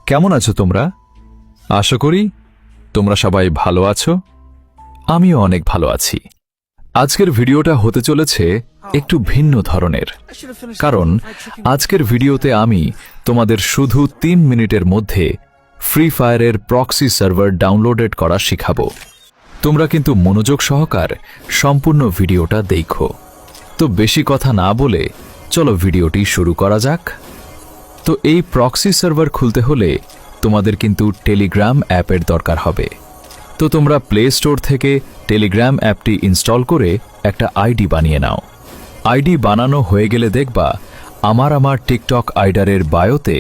কেমন আছো তোমরা? আশা করি তোমরা সবাই ভালো আছো। আমিও অনেক ভালো আছি। আজকের ভিডিওটা হতে চলেছে একটু ভিন্ন ধরনের, কারণ আজকের ভিডিওতে আমি তোমাদের শুধু 3 মিনিটের মধ্যে ফ্রি ফায়ারের প্রক্সি সার্ভার ডাউনলোডেড করা শিখাবো। তোমরা কিন্তু মনোযোগ সহকার সম্পূর্ণ ভিডিওটা দেখো। তো বেশি কথা না বলে চলো ভিডিওটি শুরু করা যাক। তো এই প্রক্সি সার্ভার খুলতে হলে তোমাদের কিন্তু টেলিগ্রাম অ্যাপের দরকার হবে। তো তোমরা প্লে স্টোর থেকে টেলিগ্রাম অ্যাপটি ইনস্টল করে একটা আইডি বানিয়ে নাও। আইডি বানানো হয়ে গেলে দেখবা আমার টিকটক আইডারের বায়োতে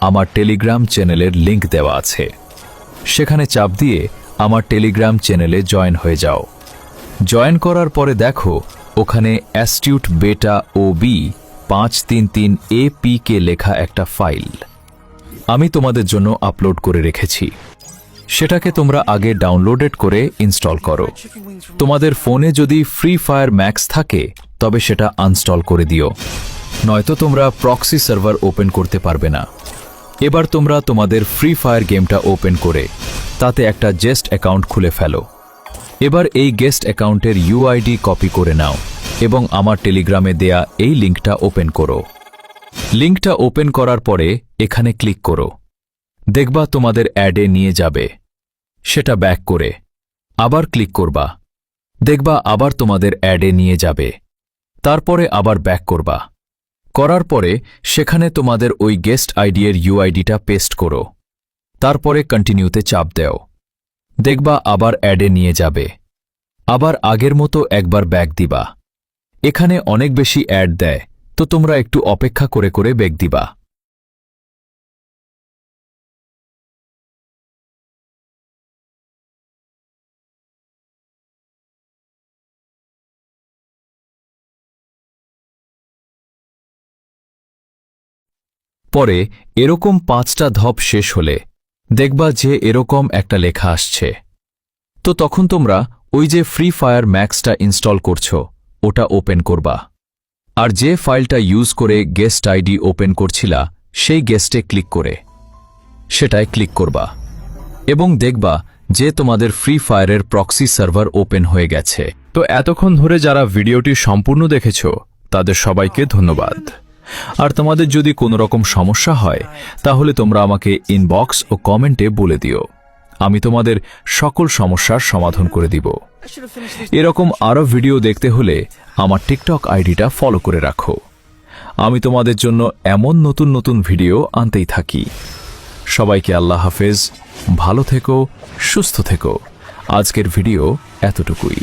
আমার টেলিগ্রাম চ্যানেলের লিংক দেওয়া আছে। সেখানে চাপ দিয়ে আমার টেলিগ্রাম চ্যানেলে জয়েন হয়ে যাও। জয়েন করার পরে দেখো ওখানে অ্যাস্টিউট বেটা ওবি 533 APK লেখা একটা ফাইল আমি তোমাদের জন্য আপলোড করে রেখেছি। সেটাকে তোমরা আগে ডাউনলোডেড করে ইনস্টল করো। তোমাদের ফোনে যদি ফ্রি ফায়ার ম্যাক্স থাকে তবে সেটা আনস্টল করে দিও, নয়তো তোমরা প্রক্সি সার্ভার ওপেন করতে পারবে না। এবার তোমরা তোমাদের ফ্রি ফায়ার গেমটা ওপেন করে তাতে একটা গেস্ট অ্যাকাউন্ট খুলে ফেলো। এবার এই গেস্ট অ্যাকাউন্টের ইউআইডি কপি করে নাও এবং আমার টেলিগ্রামে দেয়া এই লিঙ্কটা ওপেন করো। লিঙ্কটা ওপেন করার পরে এখানে ক্লিক করো। দেখবা তোমাদের অ্যাডে নিয়ে যাবে। সেটা ব্যাক করে আবার ক্লিক করবা। দেখবা আবার তোমাদের অ্যাডে নিয়ে যাবে। তারপরে আবার ব্যাক করবা। করার পরে সেখানে তোমাদের ওই গেস্ট আইডি এর ইউআইডিটা পেস্ট করো। তারপরে কন্টিনিউতে চাপ দাও। দেখবা আবার অ্যাডে নিয়ে যাবে। আবার আগের মতো একবার ব্যাক দিবা। এখানে অনেক বেশি অ্যাড দেয়, তো তোমরা একটু অপেক্ষা করে করে ব্যাক দিবা। পরে এরকম 5টা ধাপ শেষ হলে দেখবা যে এরকম একটা লেখা আসছে। তো তখন তোমরা ওই যে ফ্রি ফায়ার ম্যাক্সটা ইনস্টল করছো ওটা ওপেন করবা। আর যে ফাইলটা ইউজ করে গেস্ট আইডি ওপেন করছিলা সেই গেস্টে ক্লিক করে সেটায় ক্লিক করবা এবং দেখবা যে তোমাদের ফ্রি ফায়ারের প্রক্সি সার্ভার ওপেন হয়ে গেছে। তো এতক্ষণ ধরে যারা ভিডিওটি সম্পূর্ণ দেখেছ তাদের সবাইকে ধন্যবাদ। আর তোমাদের যদি কোনো রকম সমস্যা হয় তাহলে তোমরা আমাকে ইনবক্স ও কমেন্টে বলে দিও। আমি তোমাদের সকল সমস্যার সমাধান করে দিব। এরকম আরও ভিডিও দেখতে হলে আমার টিকটক আইডিটা ফলো করে রাখো। আমি তোমাদের জন্য এমন নতুন নতুন ভিডিও আনতেই থাকি। সবাইকে আল্লাহ হাফেজ, ভালো থেকো, সুস্থ থেকো। আজকের ভিডিও এতটুকুই।